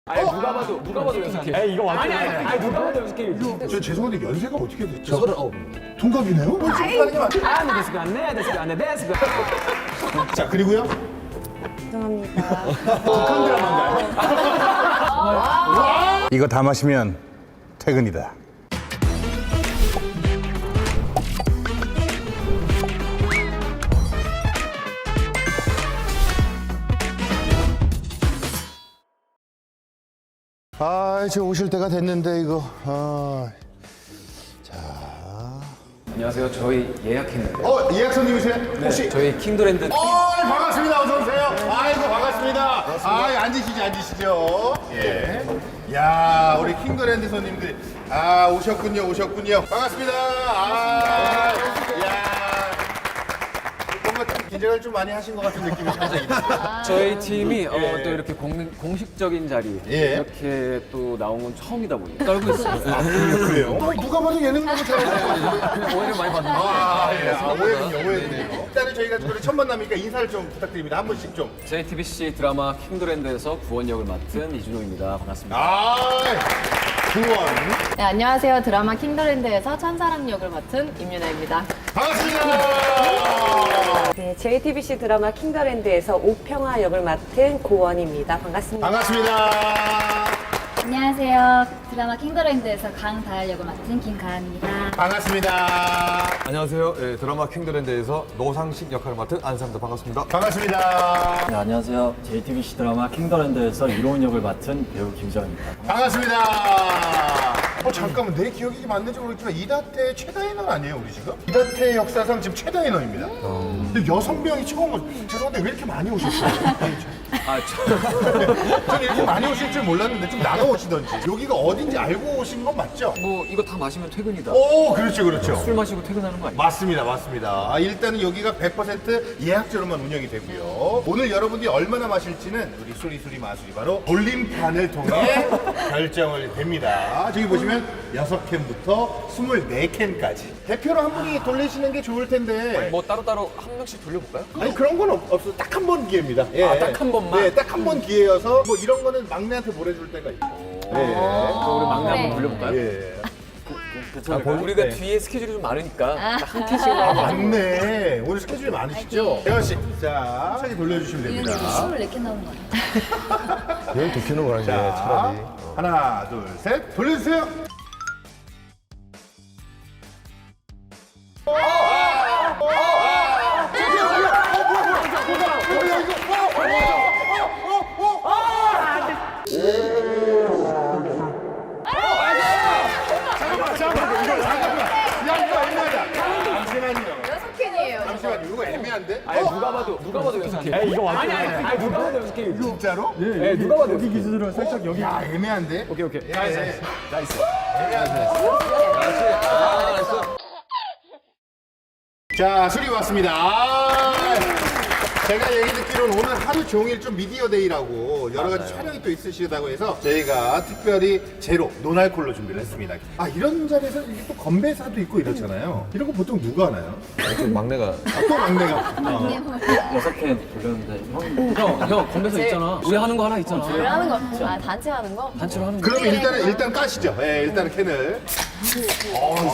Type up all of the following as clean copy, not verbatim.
아니 누가 봐도 연습해. 에이 이거 완전 아니 누가 봐도 연습해. 저 죄송한데 연세가 어떻게 됐죠? 39. 동갑이네요? 아,ですがね、ですがね、ですが。 자 그리고요. 죄송합니다. 북한 드라마인가요? 이거 다 마시면 퇴근이다. 아, 저 오실 때가 됐는데 이거. 안녕하세요. 저희 예약했는데. 예약 손님이세요? 혹시? 저희 킹도랜드. 반갑습니다. 어서 오세요. 아이고 반갑습니다. 앉으시죠. 예. 야, 우리 킹도랜드 손님들. 오셨군요. 반갑습니다. 뭔가 좀 긴장을 좀 많이 하신 것 같은 느낌이 살짝 있어요. 저희 팀이 또 이렇게 공식적인 자리 예. 이렇게 또 나온 건 처음이다 보니 떨고 있어요. 그래요? 누가 봐도 예능 너무 잘하시네요. 그냥 오해를 많이 받는 오해군요. 일단은 저희가 그래 첫 만남이니까 인사를 좀 부탁드립니다. 한 분씩 좀. JTBC 드라마 킹도랜드에서 구원 역을 맡은 이준호입니다. 반갑습니다. 구원. 네, 안녕하세요. 드라마 킹더랜드에서 천사랑 역을 맡은 임윤아입니다. 반갑습니다. 네, JTBC 드라마 킹더랜드에서 옥평화 역을 맡은 고원입니다. 반갑습니다. 반갑습니다. 안녕하세요. 드라마 킹더랜드에서 강다열 역을 맡은 김가은입니다. 반갑습니다. 안녕하세요. 예, 드라마 킹더랜드에서 노상식 역할을 맡은 안상입니다. 반갑습니다. 반갑습니다. 네, 안녕하세요. JTBC 드라마 킹더랜드에서 이로운 역을 맡은 배우 김정입니다. 반갑습니다. 잠깐만 내 기억이 맞는지 모르겠지만 이다태 최다 인원 아니에요 우리 지금? 이다태 역사상 지금 최다 인원입니다. 근데 6명이 처음 죄송한데 왜 이렇게 많이 오셨어요? 저는 이렇게 많이 오실 줄 몰랐는데 좀 나눠오시던지. 여기가 어딘지 알고 오신 건 맞죠? 뭐 이거 다 마시면 퇴근이다. 오, 그렇죠. 술 마시고 퇴근하는 거 아니에요? 맞습니다. 일단은 여기가 100% 예약제로만 운영이 되고요. 오늘 여러분들이 얼마나 마실지는 우리 수리수리 마술이 바로 돌림판을 통해 결정을 됩니다. 저기 보시면 6캔부터 24캔까지. 대표로 한 분이 돌리시는 게 좋을 텐데. 뭐 따로따로 한 명씩 돌려볼까요? 아니 그런 건 없어. 딱 한 번 기회입니다. 딱 한 번만? 네, 딱 한 번 기회여서 뭐 이런 거는 막내한테 보내줄 때가 있고. 우리 막내 한번 돌려볼까요? 예. 우리가 뒤에 스케줄이 좀 많으니까 한 캔씩만 하고 맞네. 오늘 스케줄이 많으시죠? 대현 씨, 자, 천천히 돌려주시면 됩니다. 24개 나오는 거 아니야? 여기 더 키는 거야, 이제 차라리. 하나, 둘, 셋, 돌려주세요. 잠시만요. 이거 애매한데? 누가 봐도 연습해. 에이 이거 완전 아니 누가 봐도 연습해. 진짜로? 네, 누가 봐도 여기 기준으로 살짝 여기. 야, 애매한데? 오케이. 나이스. 애매한데. 자, 술이 왔습니다. 제가 얘기 듣기로는 오늘 하루 종일 좀 미디어 데이라고 여러 가지 촬영이 또 있으시다고 해서 저희가 특별히 제로, 노알콜로 준비를 했습니다. 이런 자리에서 이게 또 건배사도 있고 이렇잖아요. 이런 거 보통 누가 하나요? 막내가. 또 막내가. 6캔 돌렸는데 형 건배사 있잖아. 우리 하는 거 하나 있잖아. 왜 하는 거? 단체 하는 거? 단체로 하는 거. 그러면 일단 까시죠. 네, 일단은 캔을.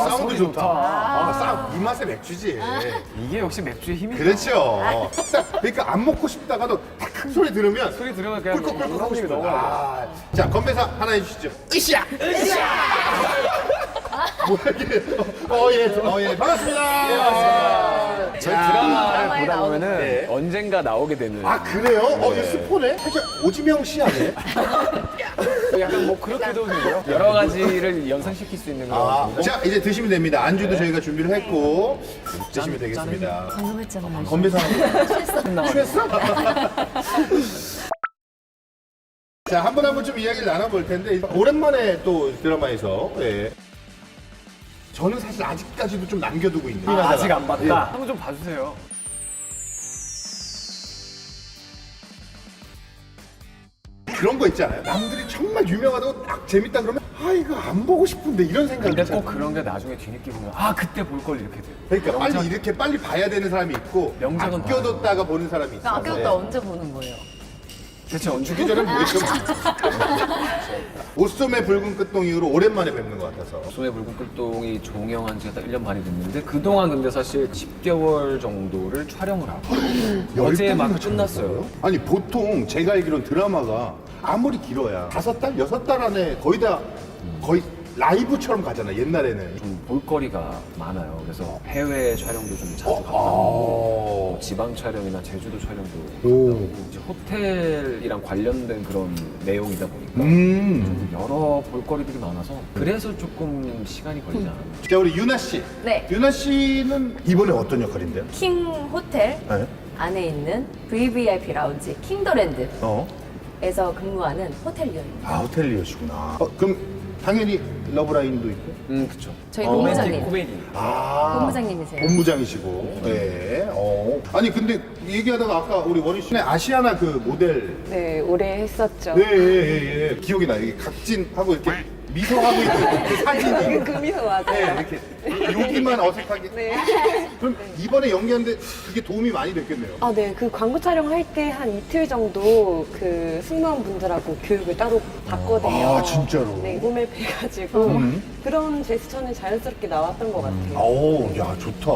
사운드 좋다. 이 맛에 맥주지. 이게 역시 맥주의 힘이다. 그렇죠. 그러니까 안 먹고 싶다가도 딱 큰 소리 들으면 소리 들으면 그냥 꿀꺽꿀꺽 하고 힘이 싶어. 넘어가. 자, 건배사 하나 해주시죠. 으쌰! 뭐야 이게? 예. 반갑습니다. 저희 드라마를 드라마에 보다 보면은 네. 언젠가 나오게 되는. 그래요? 이거 스포네? 살짝 오지명 씨 아니에요? 약간 뭐 그렇게도 되고요. 여러 가지를 연상시킬 수 있는 거. 자, 이제 드시면 됩니다. 안주도 저희가 준비를 했고 드시면 되겠습니다. 방금 했잖아. 건배사 취했어? 자, 한 분 한 분 좀 이야기를 나눠볼 텐데 오랜만에 또 드라마에서 저는 사실 아직까지도 좀 남겨두고 있는 아직 안 봤다. 예. 한번 좀 봐주세요. 그런 거 있잖아요. 남들이 정말 유명하다고 딱 재밌다 그러면 이거 안 보고 싶은데 이런 생각이 근데 있잖아요. 꼭 그런 게 나중에 뒤늦게 보면 그때 볼 걸 이렇게 돼요. 그러니까 빨리 봐야 되는 사람이 있고 명작은 아껴뒀다가 보는 사람이 있어요. 아껴뒀다 언제 보는 거예요? 대체 언제 주기 전에 보겠죠. 보썸의 붉은 끝동 이후로 오랜만에 뵙는 것 같아서. 소의 붉은 끝동이 종영한 지가 딱 1년 반이 됐는데 그동안 근데 사실 10개월 정도를 촬영을 하고 어제 막 끝났어요. 아니 보통 제가 알기로는 드라마가 아무리 길어야 5달, 6달 안에 거의 라이브처럼 가잖아 옛날에는. 좀 볼거리가 많아요. 그래서 해외 촬영도 좀 자주 가고 지방 촬영이나 제주도 촬영도 가고 이제 호텔이랑 관련된 그런 내용이다 보니까 좀 여러 볼거리들이 많아서 그래서 조금 시간이 걸리지 않았나. 자 우리 유나 씨. 네. 유나 씨는 이번에 어떤 역할인데요? 킹 호텔 네. 안에 있는 VVIP 라운지 킹더랜드에서 어. 근무하는 호텔리어입니다. 아 호텔리어시구나. 그럼 당연히 러브라인도 있고. 그쵸. 저희 로맨틱 본부장님. 코미디. 본부장님이세요. 본부장이시고. 네. 아니 근데 얘기하다가 아까 우리 원희 씨네 아시아나 그 모델. 네, 오래 했었죠. 네. 기억이 나. 이게 각진하고 이렇게 미소하고 있는 그 사진이. 그 미소 맞아요. 네, 이렇게 여기만 어색하게. 네. 그럼 이번에 연기하는데 그게 도움이 많이 됐겠네요. 아, 네. 그 광고 촬영할 때 한 이틀 정도 그 승무원분들하고 교육을 따로 받거든요. 아, 진짜로? 네, 몸에 배가지고 그런 제스처는 자연스럽게 나왔던 것 같아요. 오, 야, 좋다.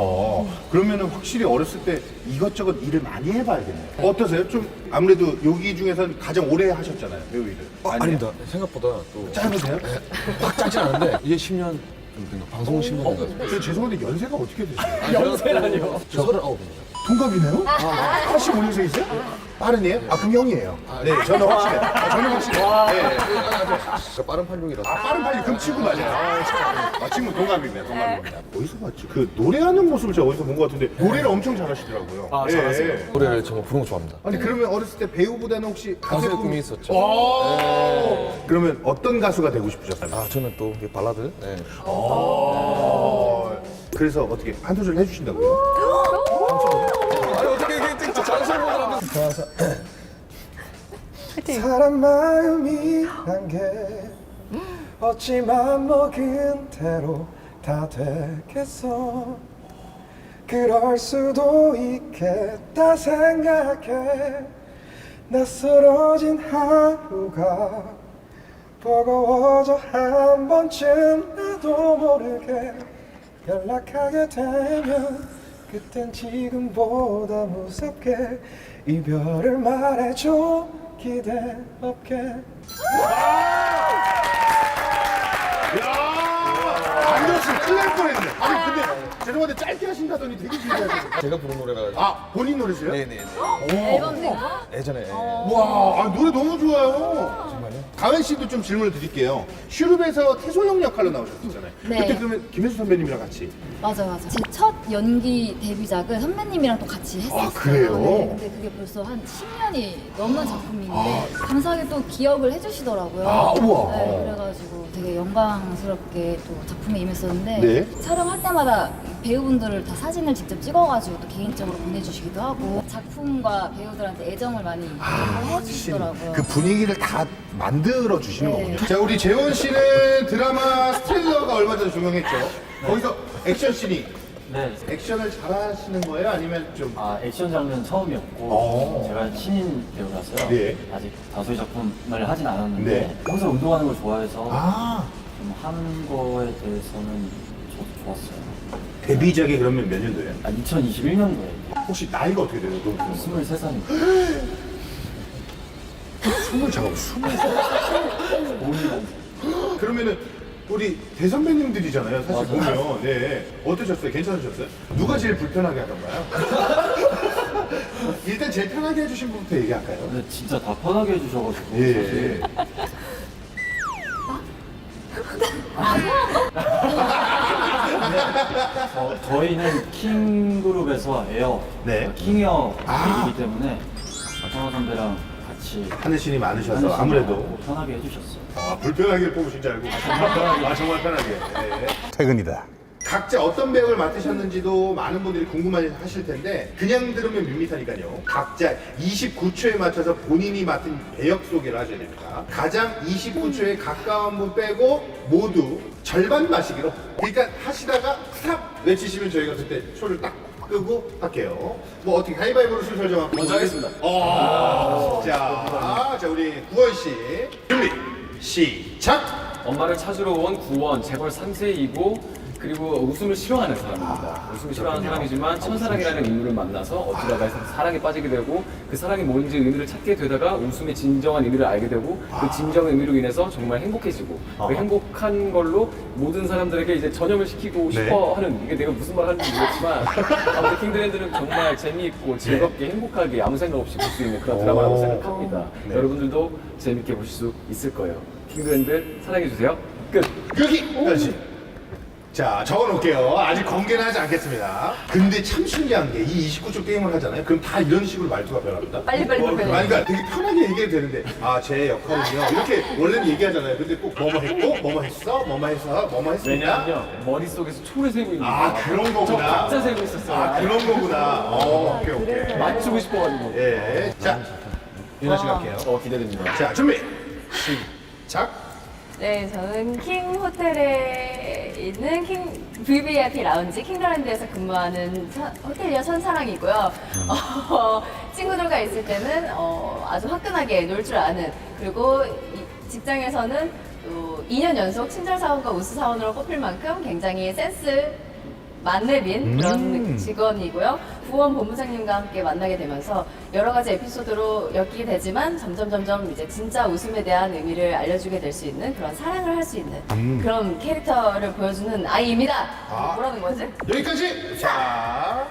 그러면은 확실히 어렸을 때 이것저것 일을 많이 해봐야겠네요. 어떠세요? 좀 아무래도 여기 중에서는 가장 오래 하셨잖아요, 배우 일을. 아닙니다. 생각보다 또 짧으세요? 확 짧지 않은데 이제 10년 정도 된 거, 방송 10년 된 거. 저 죄송한데 연세가 어떻게 되세요? 연세라니요? 저 39입니다. 동갑이네요? 85년생이세요? 빠른이에요? 아, 그럼 형이에요. 네, 저는 확실해요. 저는 확실해요. 네. 제가 빠른 86이라서. 아, 빠른 팔이 그럼 친구 맞아요. 친구 동갑입니다. 어디서 봤지? 그 노래하는 모습을 제가 어디서 본 것 같은데 노래를 엄청 잘하시더라고요. 아, 잘하세요? 노래를 정말 부르는 거 좋아합니다. 아니 그러면 어렸을 때 배우보다는 혹시 가수의 꿈이 있었죠. 그러면 어떤 가수가 되고 싶으셨어요? 아, 저는 또 이 발라드. 네. 그래서 어떻게 한 소절 해주신다고요? 아니, 어떻게 이게 장수를 하면. 사람 마음이란 게 어찌 맘먹은 대로 다 되겠어. 그럴 수도 있겠다 생각해. 낯설어진 하루가 버거워져 한 번쯤 나도 모르게 연락하게 되면 그땐 지금보다 무섭게 이별을 말해줘. 기대 없게. 안 들었으면 큰일 날 뻔했네. 아니 근데 죄송한데 짧게 하신다더니 되게 길게 하셨어요. 제가 부른 노래가. 아 본인 노래세요? 네네. 앨범 낸 거? 예전에. 와, 아, 노래 너무 좋아요. 정말요? 가은 씨도 좀 질문을 드릴게요. 슈룹에서 태소형 역할로 나오셨잖아요. 네. 그때 그러면 김혜수 선배님이랑 같이. 맞아요. 제 첫 연기 데뷔작을 선배님이랑 또 같이 했었어요. 아, 그래요? 네, 근데 그게 벌써 한 10년이 넘는 작품인데 감사하게 또 기억을 해주시더라고요. 아, 우와. 네, 그래가지고 되게 영광스럽게 또 작품에 임했었는데 네. 촬영할 때마다 배우분들을 다 사진을 직접 찍어가지고 또 개인적으로 보내주시기도 하고 작품과 배우들한테 애정을 많이 해주시더라고요. 그 분위기를 다 만들어 주시는 네. 거군요. 자, 우리 재원 씨는 드라마 스틸러가 얼마 전에 종영했죠. 거기서 액션 씬이 네. 액션을 잘하시는 거예요? 아니면 좀 액션 장면 처음이었고 제가 신인 배우라서요. 네. 아직 다수의 작품을 하진 않았는데 네. 평소 운동하는 걸 좋아해서 아, 좀 하는 거에 대해서는 저도 좋았어요. 데뷔작이 그러면 몇 년도예요? 2021년도에 혹시 나이가 어떻게 돼요? 너무 23살입니다. 잠깐만, 20살? 그러면은 우리 대선배님들이잖아요. 사실 보면. 네. 어떠셨어요? 괜찮으셨어요? 누가 제일 불편하게 하던가요? 일단 제일 편하게 해주신 분부터 얘기할까요? 근데 진짜 다 편하게 해주셔가지고 예. 사실 저희는 킹그룹에서 에어 네. 킹에어 이기 때문에 박정호 선배랑 같이 하는 신이 많으셔서 하는 아무래도 신이라고 편하게 해주셨어요. 불편하게 뽑으신 줄 알고. 정말 편하게. 네. 퇴근이다. 각자 어떤 배역을 맡으셨는지도 많은 분들이 궁금하실 텐데 그냥 들으면 밋밋하니까요. 각자 29초에 맞춰서 본인이 맡은 배역 소개를 하셔야 됩니다. 가장 29초에 가까운 분 빼고 모두 절반 마시기로. 그러니까 하시다가 스탑 외치시면 저희가 그때 초를 딱 끄고 할게요. 뭐 어떻게 가위바위보로 순서를 정하고 먼저 하겠습니다. 자, 우리 구원 씨 준비 시작! 엄마를 찾으러 온 구원, 재벌 3세이고 그리고 웃음을 싫어하는 사람입니다. 웃음을 싫어하는 사람이지만 천사랑이라는 인물을 만나서 어쩌다가 사랑에 빠지게 되고 그 사랑이 뭔지 의미를 찾게 되다가 웃음의 진정한 의미를 알게 되고 그 진정한 의미로 인해서 정말 행복해지고 그 행복한 걸로 모든 사람들에게 이제 전염을 시키고 싶어 하는, 이게 내가 무슨 말 하는지 모르겠지만 아무튼 킹드랜드는 정말 재미있고 즐겁게 행복하게 아무 생각 없이 볼 수 있는 그런 드라마라고 생각합니다. 여러분들도 재밌게 보실 수 있을 거예요. 킹드랜드 사랑해주세요. 끝! 여기까지. 자, 적어놓을게요. 아직 공개는 하지 않겠습니다. 근데 참 신기한 게 이 29초 게임을 하잖아요. 그럼 다 이런 식으로 말투가 변합니다. 빨리빨리 아니, 그러니까 되게 편하게 얘기해도 되는데, 아, 제 역할은요. 이렇게 원래는 얘기하잖아요. 근데 꼭 뭐뭐 했고, 뭐뭐 했어, 뭐뭐 했어, 뭐뭐 했습니다. 왜냐면요, 머릿속에서 초를 세고 있는 아, 거예요. 그런 저 거구나. 각자 세고 있었어요. 아, 그런 거구나. 오케이, 오케이. 맞추고 싶어가지고. 예. 자, 유나 씨가 할게요. 기대됩니다. 자, 준비. 시작. 네, 저는 킹 호텔에 있는 킹 VVIP 라운지 킹더랜드에서 근무하는 호텔리어 천사랑이고요. 친구들과 있을 때는 아주 화끈하게 놀 줄 아는, 그리고 직장에서는 또 2년 연속 친절사원과 우수사원으로 꼽힐 만큼 굉장히 센스 만렙인 그런 직원이고요. 구원 본부장님과 함께 만나게 되면서 여러 가지 에피소드로 엮이게 되지만 점점 이제 진짜 웃음에 대한 의미를 알려주게 될 수 있는 그런 사랑을 할 수 있는 그런 캐릭터를 보여주는 아이입니다. 뭐라는 거지? 여기까지. 자,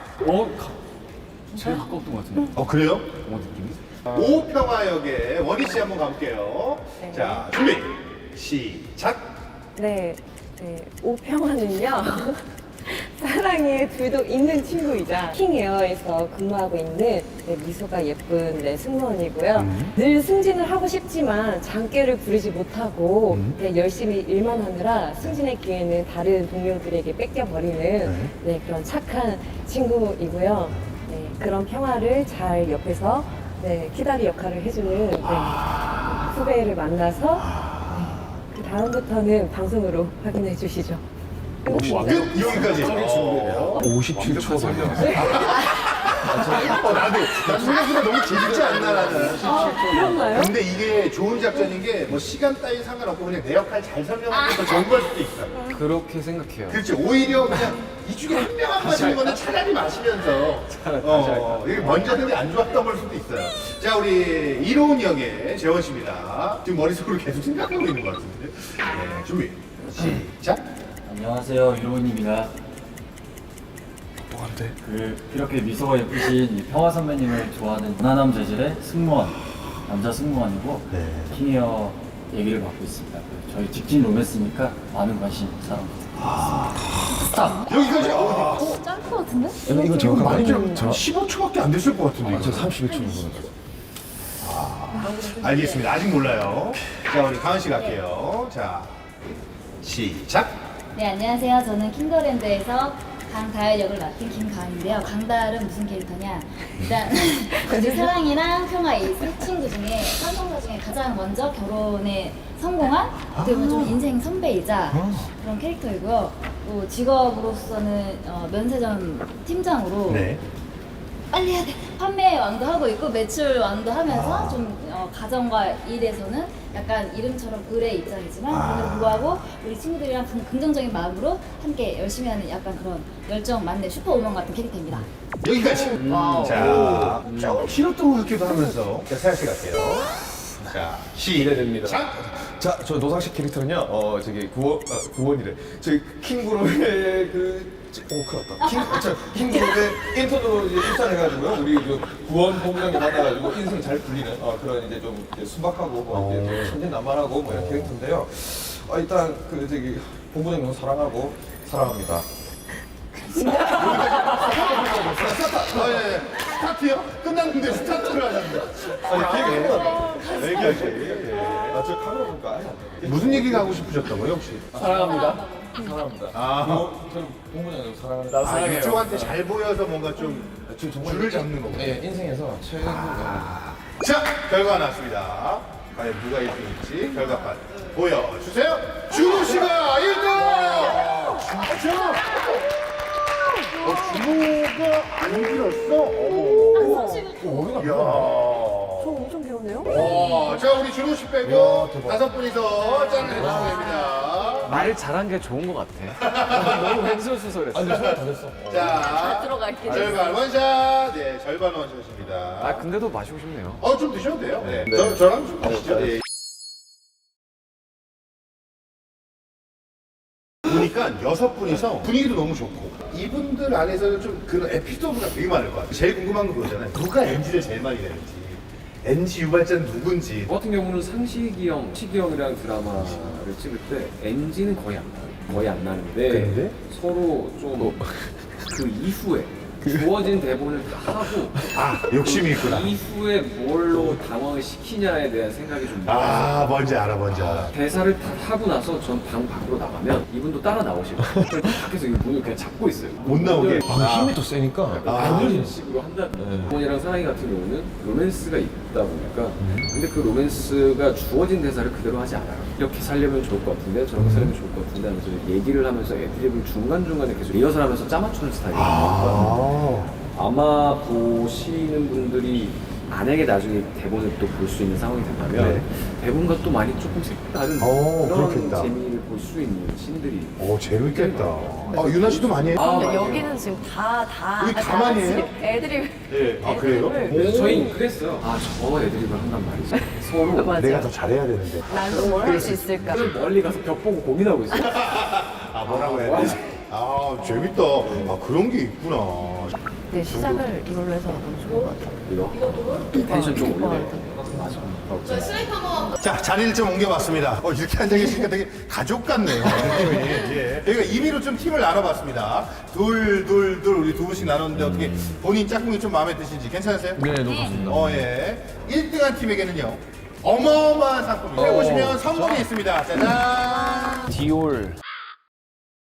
제일 가까웠던 것 같은데. 그래요? 느낌이? 오평화역에 원희 씨 한번 가볼게요. 네. 자, 준비. 시작. 네, 오평화는요. 사랑에 둘도 있는 친구이자 킹에어에서 근무하고 있는 미소가 예쁜 승무원이고요. 늘 승진을 하고 싶지만 장깨를 부리지 못하고 열심히 일만 하느라 승진의 기회는 다른 동료들에게 뺏겨버리는 그런 착한 친구이고요. 네, 그런 평화를 잘 옆에서 키다리 역할을 해주는 후배를 만나서 그 다음부터는 방송으로 확인해 주시죠. 끝! 여기까지. 57초 설명. 나도 생각보다 너무 재밌지 않나 나는. 그런가요? 근데 이게 좋은 작전인 게 뭐 시간 따위 상관없고 그냥 내 역할 잘 설명하는 게 더 좋은 걸 수도 있어. 그렇게 생각해요. 그렇지. 오히려 그냥 이 중에 한 명 안 마시는 거는 차라리 마시면서 이게 먼저 하는 게 안 좋았던 걸 수도 있어요. 자, 우리 이로운 역의 재원 씨입니다. 지금 머릿속으로 계속 생각하고 있는 것 같은데. 네, 준비. 시작. 안녕하세요, 이로운입니다. 뭐한데? 이렇게 미소가 예쁘신 이 평화 선배님을 좋아하는 무난함 재질의 승무원, 남자 승무원이고 킹에어 얘기를 맡고 있습니다. 저희 직진 로맨스니까 많은 관심 사랑 부탁드립니다. 여기까지. 짠것 같은데? 이거 정확한 많이 거 좀 15초밖에 안 됐을 것 같은데. 저 31초 정도. 알겠습니다. 아직 몰라요. 자, 우리 가은 씨 갈게요. 자, 시작. 네, 안녕하세요. 저는 킹더랜드에서 강다열 역을 맡은 김가은인데요. 강다열은 무슨 캐릭터냐? 일단 그 사랑이랑 평화 이 세 친구 중에 삼성사 중에 가장 먼저 결혼에 성공한 어떻게 보면 좀 인생 선배이자 그런 캐릭터이고요. 또 직업으로서는 면세점 팀장으로 빨리 해야 돼. 판매 왕도 하고 있고 매출 왕도 하면서 좀 가정과 일에서는 약간 이름처럼 을의 입장이지만 그럼에도 불구하고 우리 친구들이랑 긍정적인 마음으로 함께 열심히 하는 약간 그런 열정 만렙 슈퍼우먼 같은 캐릭터입니다. 여기까지. 자, 조금 길었던 것 같기도 하면서. 자, 세아 씨 갈게요. 자, 기대됩니다. 자, 저 노상식 캐릭터는요, 저기 구원이래. 저희 킹그룹의 큰일 났다. 킹그룹의 인턴으로 이제 입사해가지고요. 우리 그 구원 본부장님 만나가지고 인생 잘 굴리는 그런 이제 좀 이제 순박하고 뭐 이제 좀 천진난만하고 뭐 이런 캐릭터인데요. 일단 저기 본부장님 사랑하고 사랑합니다. 스타트요? 끝났는데 스타트를 하셨는데. 여기까지. 저 카메라 볼까? 무슨 얘기가 하고 싶으셨다고요, 혹시? 사랑합니다. 사랑합니다. 저는 본부장님 사랑합니다. 아, 이쪽한테 잘 보여서 뭔가 좀 줄을 잡는 거고. 예, 인생에서 최고. 자, 결과가 나왔습니다. 과연 누가 1등일지 결과판 보여주세요. 준호 씨가 1등! 진짜? 준호가 안 길었어? 어머. 저 엄청 그러네요. 자, 우리 준호 씨 빼고 5분이서 짠을 해주시면 됩니다. 말 잘한 게 좋은 것 같아. 너무 횡설수설했어. 자, 들어갈게. 절반 원샷. 네, 절반 원샷입니다. 아 근데도 마시고 싶네요. 좀 드셔도 돼요. 네. 저랑 좀 드시죠. 네. 보니까 6분이서 분위기도 너무 좋고 이분들 안에서는 좀 그런 에피소드가 되게 많을 것 같아요. 제일 궁금한 건 그거잖아요. 누가 NG를 제일 많이 내는지, NG 유발자는 누군지. 저 같은 경우는 상식이 형, 식이 형이랑 드라마를 찍을 때 NG는 거의 안 나요. 거의 안 나는데 근데? 서로 좀 그 이후에 주어진 대본을 다 하고 욕심이 있구나. 이후에 뭘로 당황을 시키냐에 대한 생각이 좀 많아요. 뭔지 알아, 뭔지 알아. 대사를 다 하고 나서 전 방 밖으로 나가면 이분도 따라 나오시고 밖에서 이 문을 그냥 잡고 있어요. 못 나오게. 힘이 더 세니까. 그런 식으로 한다. 부모님이랑 사랑이 같은 경우는 로맨스가 있다 보니까 근데 그 로맨스가 주어진 대사를 그대로 하지 않아요. 이렇게 살려면 좋을 것 같은데 저렇게 살려면 좋을 것 같은데 하면서 얘기를 하면서 애드립을 중간중간에 계속 리허설하면서 짜맞추는 스타일이에요. 아마 보시는 분들이 만약에 나중에 대본을 또 볼 수 있는 상황이 된다면 대본과 또 많이 조금 색다른 그런 그렇겠다. 재미를 볼 수 있는 씬들이 재밌겠다. 유나 씨도 많이 해요? 근데 많이 여기는 지금 다 여기 다 많이 해요? 애드립. 네. 그래요? 그래서 저희 그랬어요. 저 애드립을 한단 말이죠. 서로 맞아요. 더 잘해야 되는데. 나도 뭘 할 수 있을까? 멀리 가서 벽 보고 고민하고 있어요. 뭐라고 해야 되지? 재밌다. 그런 게 있구나. 네, 시작을 이걸로 해서 너무 좋은 것 같아요. 이거 텐션 좀 올리네. 맞아. 자, 자리를 좀 옮겨봤습니다. 이렇게 앉아 계시니까 되게 가족 같네요. 느낌이. 예. 저희가 임의로 좀 팀을 나눠봤습니다. 둘, 우리 두 분씩 나눴는데 어떻게 본인 짝꿍이 좀 마음에 드신지 괜찮으세요? 네, 너무 좋습니다. 예. 1등한 팀에게는요. 어마어마한 상품이 해보시면 선물이 있습니다. 짜잔! 디올.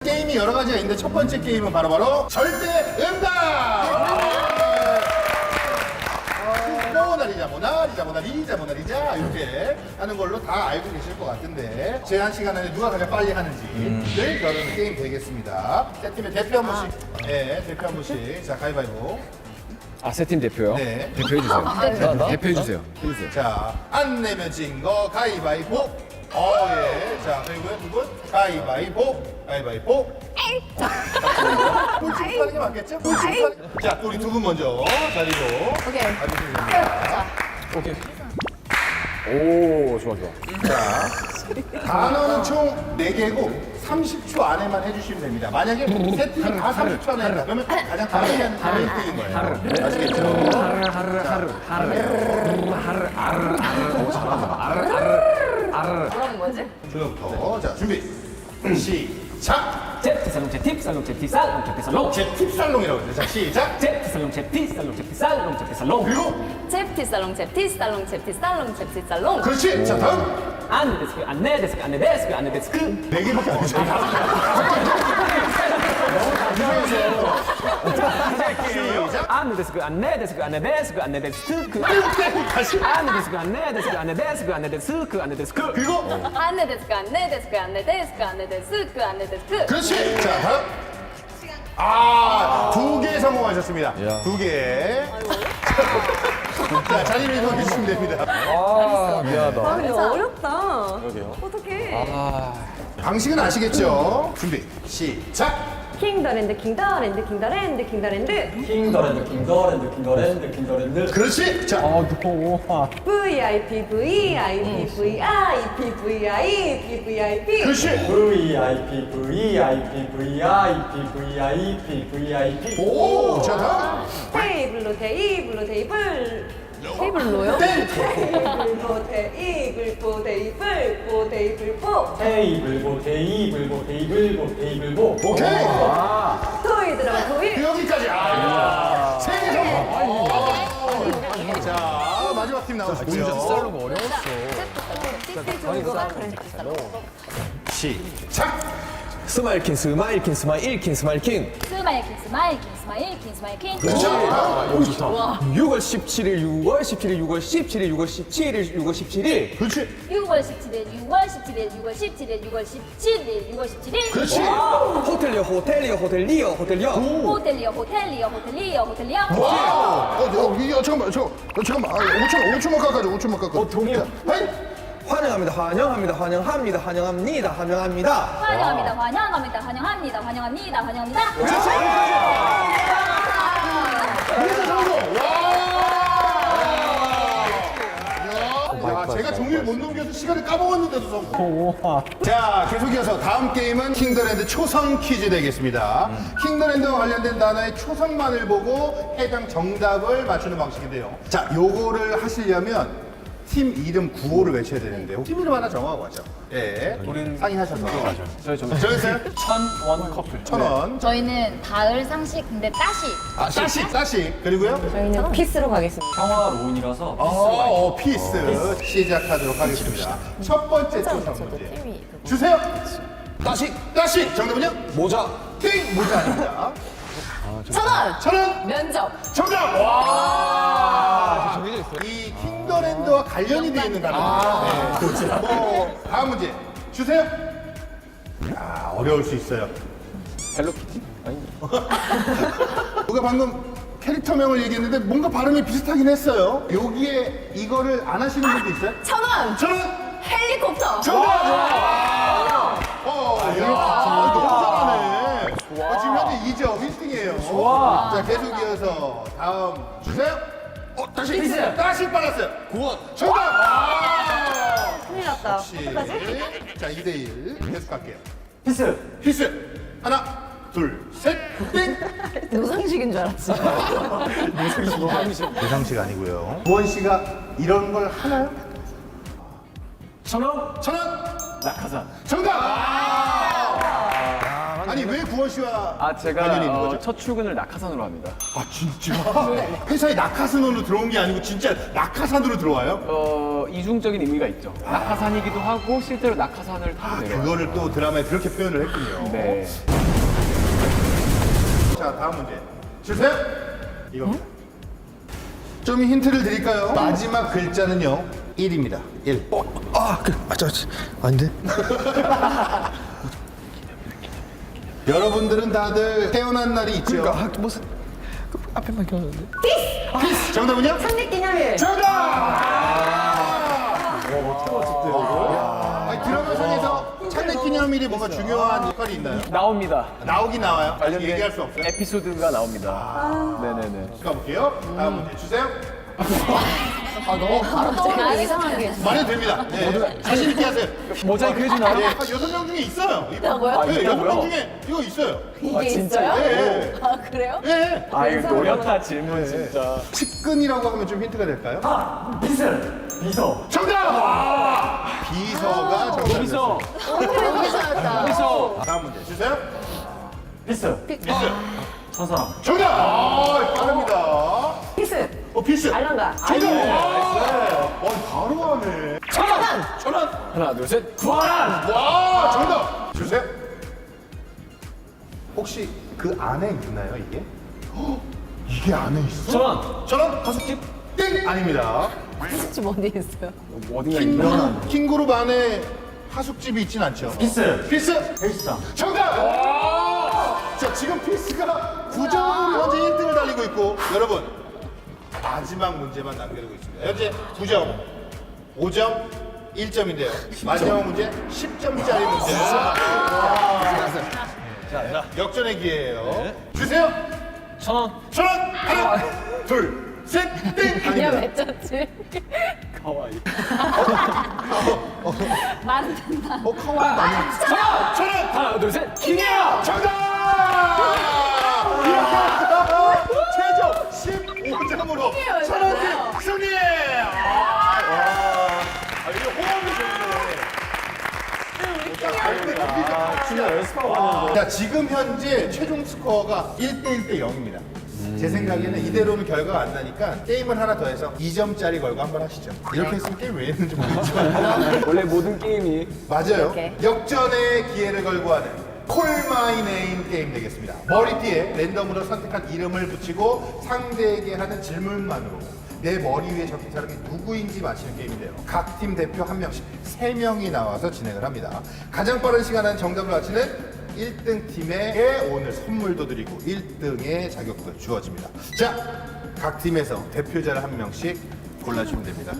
게임이 여러 가지가 있는데 첫 번째 게임은 바로 절대 응답! 모나리자 이렇게 하는 걸로 다 알고 계실 것 같은데 제한 시간 안에 누가 가장 빨리 하는지를 겨루는 게임 되겠습니다. 세 팀의 대표 한 분씩, 대표 한 분씩. 자, 가위바위보. 세 팀 대표요? 네. 대표해주세요. 대표해주세요. 자, 안 내면 진 거 가위바위보. 예. 자, 그리고요 두 분 가위바위보. 꼴찌 하는 게 맞겠죠? 자, 우리 두 분 먼저 자리로 오케이. 가주시면 됩니다. 오케이. 오, 좋아. 자, 단어는 총 4개고 30초 안에만 해주시면 됩니다. 만약에 세 팀이 다 30초 안에 한다 그러면 가장 빠르게 하는 팀이 1등인 거예요. 아시겠죠? 뭐라는 거지? 지금부터 자, 준비 시작. 제티살롱 제팁살롱 제티살롱 제티살롱 제 팁살롱이라고 했어요. 자, 시작. 제티살롱 제티살롱 제티살롱 제티살롱 그리고 잽티살롱, 잽티살롱, 잽티살롱, 잽티살롱. 그렇지. 자, 다음 안내 데스크 안내 데스크 안내 데스크 안내 데스크 4개밖에 안 되잖아. 시작. 안내 데스크 안내 데스크 안내 데스크 안내 데스크 다시. 안내 데스크 안내 데스크 안내 데스크 안내 데스크 안내 데스크 그리고 안내 데스크, 안내 데스크, 안내 데스크, 안내 데스크, 안내 데스크. 그렇지. 자, 다음. 2개 성공하셨습니다. 2개. 자, 자리를 이동해 주시면 됩니다. 미안하다. 근데 어렵다. 어떡해. 방식은 아시겠죠? 준비, 시작! 킹더랜드 킹더랜드 킹더랜드 킹더랜드 킹더랜드 그렇지! 자, VIP VIP VIP VIP VIP 그렇지! VIP 오! 자, 다음! 테이블로 테이블로 테이블 테이블로요? 테이블로 테이블 테이블 테이블 오케이! 토이 들어가 토이 여기까지! 세개 성공! 자, 마지막 팀 나오시고요. 어려웠어. 시작! 스마일 킹 스마일 킹 스마일 킹 스마일 킹. 스마일 킹 스마일 킹 스마일 킹 스마일 킹. 그렇지. 6월 17일 6월 17일 6월 17일 6월 17일 6월 17일. 그렇지. 6월 17일 6월 17일 6월 17일 6월 17일 6월 17일. 그렇지. 호텔리어 호텔리어 호텔리어 호텔리어. 호텔리어 호텔리어 호텔리어 호텔리어. 이거 잠깐만. 5초만 깎아줘. 5초만 깎아줘. 동의요. 환영합니다 환영합니다 환영합니다 환영합니다 환영합니다. 환영합니다 환영합니다 환영합니다 환영합니다 환영합니다. 야, 제가 종이를 못 넘겨서 시간을 까먹었는데도 성공. 자, 계속 이어서 다음 게임은 킹더랜드 초성 퀴즈 되겠습니다. 킹더랜드와 관련된 단어의 초성만을 보고 해당 정답을 맞추는 방식인데요. 자, 요거를 하시려면 팀 이름 구호를 외쳐야 되는데요. 팀 이름 하나 정하고 하죠. 예. 우리는 상의하셔서. 저희 정했어요? 1001 커플. 1,000원. 저희는 가을 상식 근데 따시. 따시. 그리고요? 저희는 피스로 가겠습니다. 평화 로운이라서 피스. 시작하도록 하겠습니다. 첫 번째 초성 문제. 주세요. 따시. 정답은요? 모자. 띵! 모자 아닙니다. 1,000원! 1,000원. 면접! 정답! 와! 이 킹더랜드와 관련이 되어 있는 단어입니다. 뭐, 다음 문제 주세요. 야, 어려울 수 있어요. 헬로키티? 아니. 누가 방금 캐릭터명을 얘기했는데 뭔가 발음이 비슷하긴 했어요. 여기에 이거를 안 하시는 분도 있어요? 1,000원! 1,000원! 헬리콥터! 정답! 너무 잘하네. 지금 현재 2점 1등이에요. 좋아. 자, 계속 이어서 다음 주세요. 다시 빨랐어요. 9원. 정답! 큰일 났다. 역시. 자, 2대1 계속 갈게요. 피스. 필수. 하나, 둘, 셋, 땡! 노상식인 줄 알았지. 대상식 아니고요. 구원 씨가 이런 걸 하나요? 1,000원? 1,000원! 낙하산. 정답! 아니 왜 구원 씨와 제가 관련이 있는 거죠? 첫 출근을 낙하산으로 합니다. 아 진짜? 회사에 낙하산으로 들어온 게 아니고 진짜 낙하산으로 들어와요? 이중적인 의미가 있죠. 낙하산이기도 하고 실제로 낙하산을 타고 내려와요. 그거를 또 드라마에 그렇게 표현을 했군요. 네. 자 다음 문제 주세요. 이겁니다. 좀 힌트를 드릴까요? 마지막 글자는요 1입니다. 1. 아닌데? 여러분들은 다들 태어난 날이 있죠? 그러니까 무슨 앞에만 껴놨는데. 피스! 정답은요? 창립기념일. 아니, 드라마상에서 창립기념일이 뭔가 중요한 역할이 있나요? 나옵니다. 나오긴 나와요. 아직 관련된 얘기할 수 없어요. 에피소드가 나옵니다. 네네네. 가볼게요. 다음 문제 주세요. 너무 바로 떠오르는 이상한 게. 말해도 됩니다. 네. 자신 있게 하세요. 모자이크 해주나요? 한 6명 중에 있어요. 있다고요? 네, 있다고요? 6명 중에 이거 있어요. 이게 진짜요? 있어요? 네. 아, 그래요? 네. 이거 노렸다 질문 진짜. 측근이라고 하면 좀 힌트가 될까요? 비서. 정답! 비서가 정답이었어요. 비서. 괜찮았다. 비서. 다음 문제 주세요. 비서. 피스. 천사랑. 정답! 빠릅니다. 피스. 피스. 알랑가. 정답! 바로 하네. 1,000원. 하나 둘 셋. 구하란. 와, 정답! 주세요. 혹시 그 안에 있나요, 이게? 이게 안에 있어? 1,000원. 1,000원? 가숙집? 땡! 아닙니다. 집 어디에 있어요? 어딘가 있나? 킹그룹 안에 하숙집이 있진 않죠? 피스. 피스! 헬스장. 정답! 자, 지금 피스가 9점으로 현재 1등을 달리고 있고, 여러분, 마지막 문제만 남겨두고 있습니다. 현재 9점, 5점, 1점인데요. 마지막 문제 10점짜리 문제. 자, 역전의 기회예요. 주세요. 1,000원. 1,000원! 하나, 둘, 셋, 땡! 그냥 아닙니다. 왜 짰지? 가와이. 말은 된다. 카와이 많이. 1,000원! 하나 둘 셋. 킹이야. 정답! 최종 15점으로 1,000원팀 승리! 이거 호흡이 좋네. 진짜 연습하고 가는 자, 지금 현재 최종 스코어가 1대1대 0입니다. 제 생각에는 이대로는 결과가 안 나니까 게임을 하나 더 해서 2점짜리 걸고 한번 하시죠. 이렇게 했으면 게임 왜 했는지 모르겠지만. 원래 모든 게임이 맞아요. 오케이. 역전의 기회를 걸고 하는 Call My Name 게임 되겠습니다. 머리띠에 랜덤으로 선택한 이름을 붙이고 상대에게 하는 질문만으로 내 머리 위에 적힌 사람이 누구인지 맞히는 게임인데요. 각 팀 대표 한 명씩 3명이 나와서 진행을 합니다. 가장 빠른 시간 안에 정답을 맞히는 1등 팀에게 오늘 선물도 드리고 1등의 자격도 주어집니다. 자, 각 팀에서 대표자를 한 명씩 골라주면 됩니다.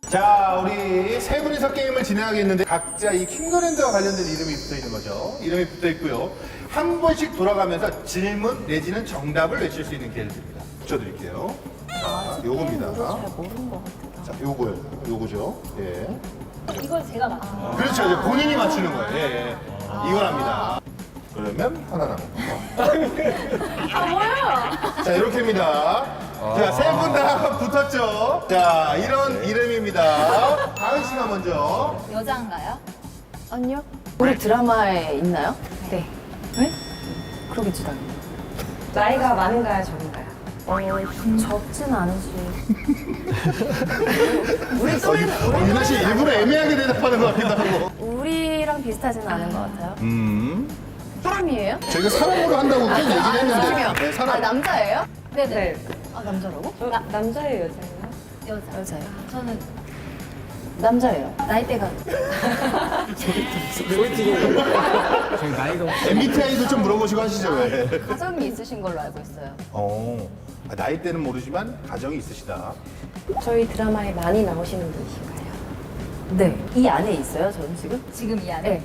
자, 우리 세 분이서 게임을 진행하겠는데 각자 이 킹더랜드와 관련된 이름이 붙어 있는 거죠. 이름이 붙어 있고요. 한 번씩 돌아가면서 질문 내지는 정답을 외칠 수 있는 기회를 드립니다. 붙여드릴게요. 자, 요겁니다. 자, 요거요. 요거죠. 예. 이걸 제가 맞춘 그렇죠. 이제 본인이 맞추는 거예요. 예, 예. 이걸 합니다. 그러면 하나 남은 거. 뭐야? 자, 이렇게입니다. 자, 세 분 다 붙었죠? 자, 이런 이름입니다. 다은 씨가 먼저. 여자인가요? 아니요. 우리 드라마에 있나요? 네. 네? 그러겠지, 당연히. 나이가 많은가요, 적은가요? 적진 않으시. 우리 또래는 유나 씨 일부러 애매하게 대답하는 것 같기도 하고. 우리랑 비슷하진 않은 것 같아요. 사람이에요? 저희가 사람으로 한다고 꼭 얘기를 했는데. 죄송해요. 네, 아, 사람. 남자예요? 네네. 네. 아, 남자라고? 남자예요, 여자예요? 여자. 여자예요. 저는 남자예요. 나이대가 MBTI도 좀 물어보시고 하시죠, 왜? 가정이 있으신 걸로 알고 있어요. 나이대는 모르지만 가정이 있으시다. 저희 드라마에 많이 나오시는 분이신가요? 네. 이 안에 있어요, 저는 지금? 지금 이 안에 네.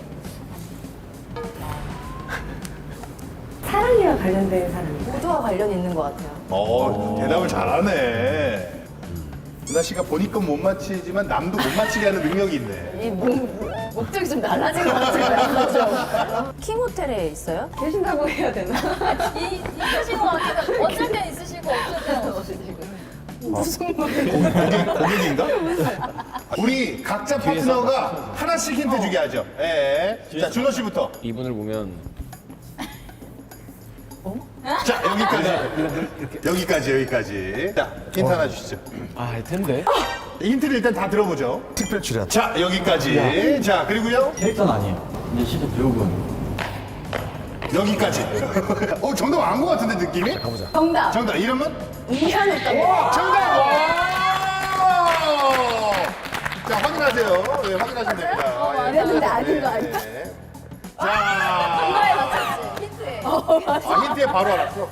사랑이와 관련된 사람이요? 모두와 관련 있는 것 같아요. 대답을 잘하네. 유나 씨가 본인건 못 맞히지만 남도 못 맞히게 하는 능력이 있네. 이 목적이 좀 달라진 것 같아요. 킹 호텔에 있어요? 계신다고 해야 되나? 있으신 것 같아요. 어쩔 땐 있으시고 어쩔 때는 없으시고. 무슨 말이에요? 고객인가? 우리 각자 파트너가 하나씩 힌트 주게 하죠. 예. 자, 준호 씨부터. 이분을 보면 자, 여기까지. 자, 힌트 하나 주시죠. 알 텐데. 힌트를 일단 다 들어보죠. 특별 출연. 자, 여기까지. 자, 그리고요. 캐릭터는 아니에요. 근데 실제 배우분. 여기까지. 정답 안 것 같은데, 느낌이? 정답. 정답. 이름은? 이현했던 정답! 와! 자, 확인하세요. 네, 확인하시면 됩니다. 예. 근데 아닌 거 아니야? 네. 자, 힌트에 바로 알았어.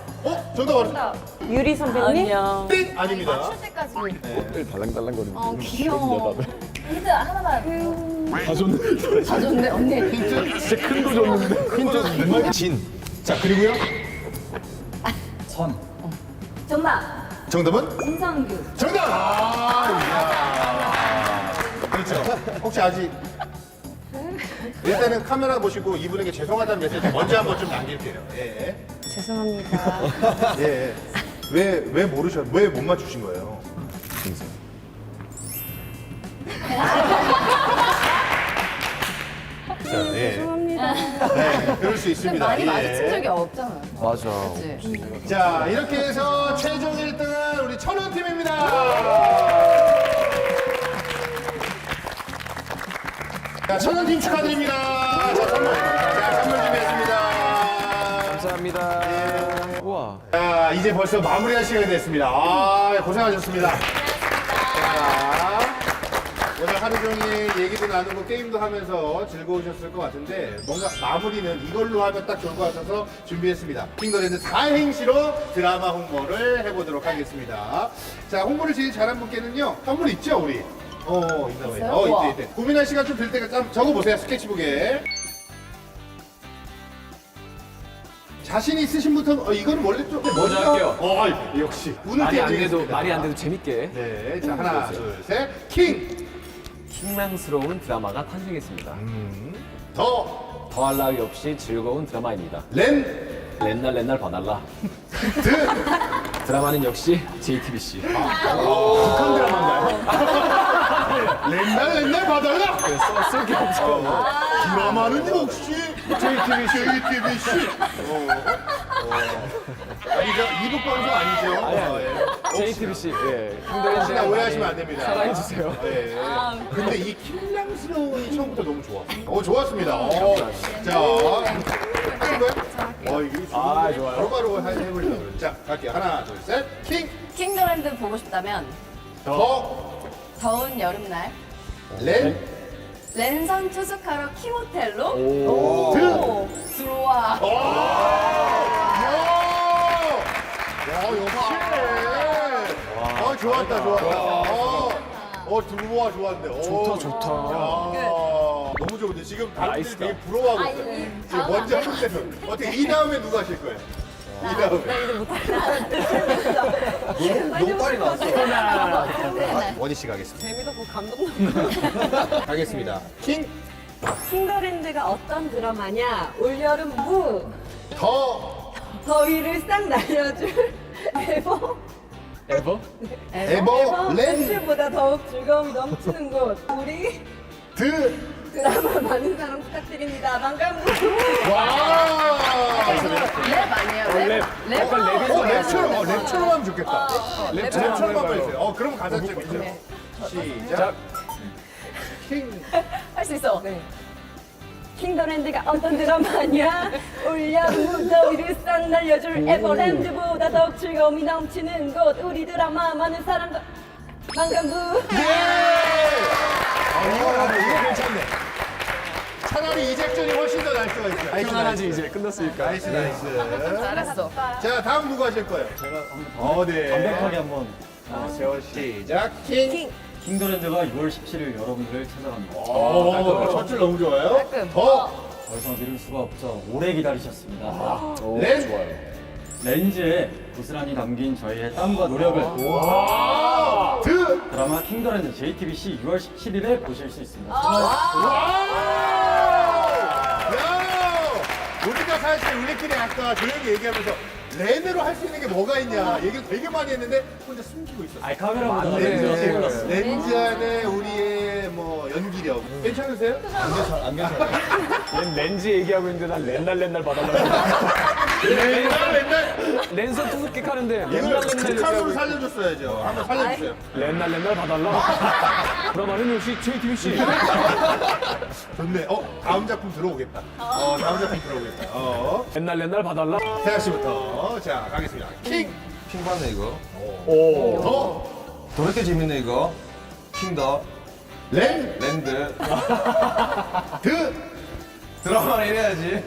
정답 알았어. 유리 선배님? 안녕. 땡! 아닙니다. 때까지. 달랑달랑거리는. 귀여워. 힌트 하나만. 다 좋네, 언니. 힌트. 진. 자, 그리고요. 선. 정답. 정답은? 임성규. 정답! 이야. 그렇죠. 혹시 아직 일단은 카메라 보시고 이분에게 죄송하다는 메시지 먼저 한번 좀 남길게요. 예. 죄송합니다. 예. 왜 못 맞추신 거예요? 자, 예. 죄송합니다. 네, 그럴 수 있습니다. 많이 예. 마주친 적이 없잖아요. 맞아. 그치? 자, 이렇게 해서 최종 1등은 우리 천원팀입니다. 자, 천원팀 축하드립니다. 자, 선물 준비했습니다. 감사합니다. 우와. 자, 이제 벌써 마무리할 시간이 됐습니다. 고생하셨습니다. 자, 오늘 하루 종일 얘기도 나누고 게임도 하면서 즐거우셨을 것 같은데 뭔가 마무리는 이걸로 하면 딱 좋을 것 같아서 준비했습니다. 킹더랜드 4행시로 드라마 홍보를 해보도록 하겠습니다. 자, 홍보를 제일 잘한 분께는요, 선물 있죠, 우리? 있나? 있대. 고민할 시간 좀 들 때가 좀 적어보세요, 스케치북에. 자신 있으신 분부터 이건 원래 좀 먼저 할게요. 역시 운을 말이 안 돼도 띄워드리겠습니다. 말이 안 돼도 재밌게. 네, 자 하나, 둘, 셋, 킹. 킹망스러운 드라마가 탄생했습니다. 더, 더할 나위 없이 즐거운 드라마입니다. 렌, 렌날 봐달라. 드. 드라마는 역시 JTBC. 북한 드라마인가요? 렌날 봐달라. 쓸게 없죠. 드라마는 역시 JTBC. 아니죠? 이북 방송 아니죠? JTBC, 예. 혹시나 오해하시면 안 됩니다. 사랑해주세요. 네. 근데 이 킬랑스러움이 처음부터 너무 좋았어요. 좋았습니다. 자, 하는 거예요? 이게 좋아요. 바로바로 해보려고 그래요. 자, 갈게요. 하나, 둘, 셋. 킹더랜드 보고 싶다면 더, 더운 여름날 렌, 랜선 투숙하러 킹호텔로 들어와. 역시. 좋았다. 들어와 좋았는데. 좋다. 너무 좋은데 지금 다른 분들이 되게 부러워하고 아, 있어요. 이 지금 먼저 할 때는 어떻게 이 다음에 누가 하실 거예요? 이 다음에. 너무 빨리 나왔어. 원희 씨 가겠습니다. 재미도 감동도. 가겠습니다. 킹더랜드가 어떤 드라마냐? 올여름 무 더 더위를 싹 날려줄 에버 에버? 에버 렌 렌즈보다 더욱 즐거움이 넘치는 곳 우리 드라마 많은 사랑 부탁드립니다. 반갑습니다. 와. 랩 아니에요? 랩? 랩처럼 하면 좋겠다. 랩처럼 하면 해주세요. 그럼 가산점이죠. 시작. 할 수 있어. 킹더랜드가 어떤 드라마냐? 올여름 더위를 싹 날려줄 에버랜드보다 더욱 즐거움이 넘치는 곳 우리 드라마 많은 사람과 반갑부. 이거 괜찮네. 차라리 이작전이 훨씬 더 날 수가 있어요. 편안하지 이제 끝났으니까. 나이스. 잘했어. 자, 다음 누구 하실 거예요? 제가 네. 완벽하게 한번 세월 시작. 킹더랜드가 6월 17일 여러분들을 찾아갑니다. 첫 줄 너무 좋아요. 더 더 이상 미룰 수가 없죠. 오래 기다리셨습니다. 렌. 렌즈에 고스란히 담긴 저희의 땀과 노력을 드. 드라마 킹더랜드 JTBC 6월 17일에 보실 수 있습니다. 우리가 사실 우리끼리 아까 조용히 얘기하면서 렌으로 할 수 있는 게 뭐가 있냐 얘기를 되게 많이 했는데 혼자 숨기고 있었어요. 아니 카메라보다 렌즈가 더 몰랐어요. 렌즈 안에 우리의 뭐 연기력 괜찮으세요? 안 괜찮아. 렌즈 얘기하고 있는데 난 렌날 봐달라고. 맨날 랜선 투숙객 하는데 이걸 렌날 극한으로 살려줬어야죠. 한번 살려주세요. 렌날 봐달라. 드라마는 역시 JTBC. 좋네. 다음 작품 들어오겠다. 다음 작품 들어오겠다. 렌날 봐달라. 태아 씨부터 자 가겠습니다. 킹 받네 이거. 더 저렇게 재밌네 이거. 킹더 렌. 랜드 드. 드라마는 이래야지.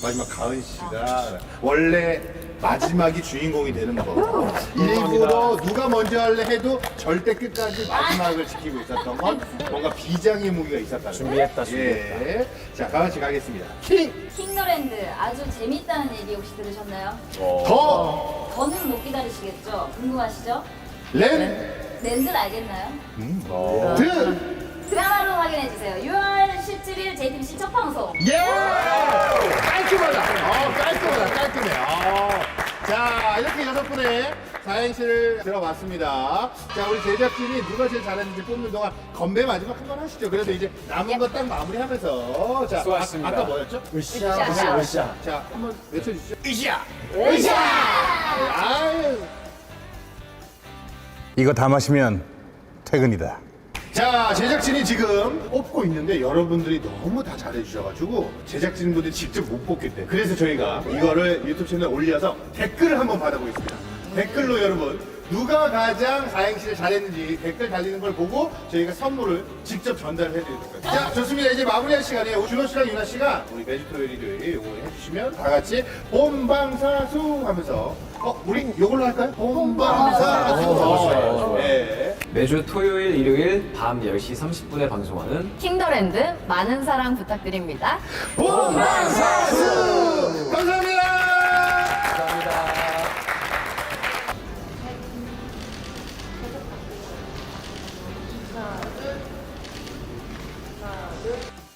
마지막 가은 씨가 원래 마지막이 주인공이 되는 거. 일부러 누가 먼저 할래 해도 절대 끝까지 마지막을 지키고 있었던 건 뭔가 비장의 무기가 있었다는 준비했다. 예. 자, 가은 씨 가겠습니다. 킹더랜드 아주 재밌다는 얘기 혹시 들으셨나요? 더. 더는 못 기다리시겠죠? 궁금하시죠? 렌. 렌즈를 알겠나요? 드. 드라마로 확인해주세요. 6월 17일 JTBC 첫 방송. 예! 깔끔하다. 깔끔해. 자, 이렇게 6분의 사행시를 들어봤습니다. 자, 우리 제작진이 누가 제일 잘했는지 뽑는 동안 건배 마지막 한 번 하시죠. 그래서 이제 남은 거 딱 마무리하면서. 자, 수고하셨습니다. 아까 뭐였죠? 으쌰. 자, 한번 외쳐주시죠. 으쌰! 아유. 이거 다 마시면 퇴근이다. 자, 제작진이 지금 뽑고 있는데 여러분들이 너무 다 잘해주셔가지고 제작진분들이 직접 못 뽑겠대. 그래서 저희가 이거를 유튜브 채널에 올려서 댓글을 한번 받아보겠습니다. 댓글로 여러분 누가 가장 사행시를 잘했는지 댓글 달리는 걸 보고 저희가 선물을 직접 전달을 해드리도록 하겠습니다. 자, 좋습니다. 이제 마무리할 시간이에요. 준호 씨랑 유나 씨가 우리 매주 토요일이 요거 해주시면 다 같이 본방사수 하면서 우리 요걸로 할까요? 본방사수. 네. 매주 토요일, 일요일 밤 10시 30분에 방송하는 킹더랜드 많은 사랑 부탁드립니다. 본방사수! 감사합니다! 하나, 둘.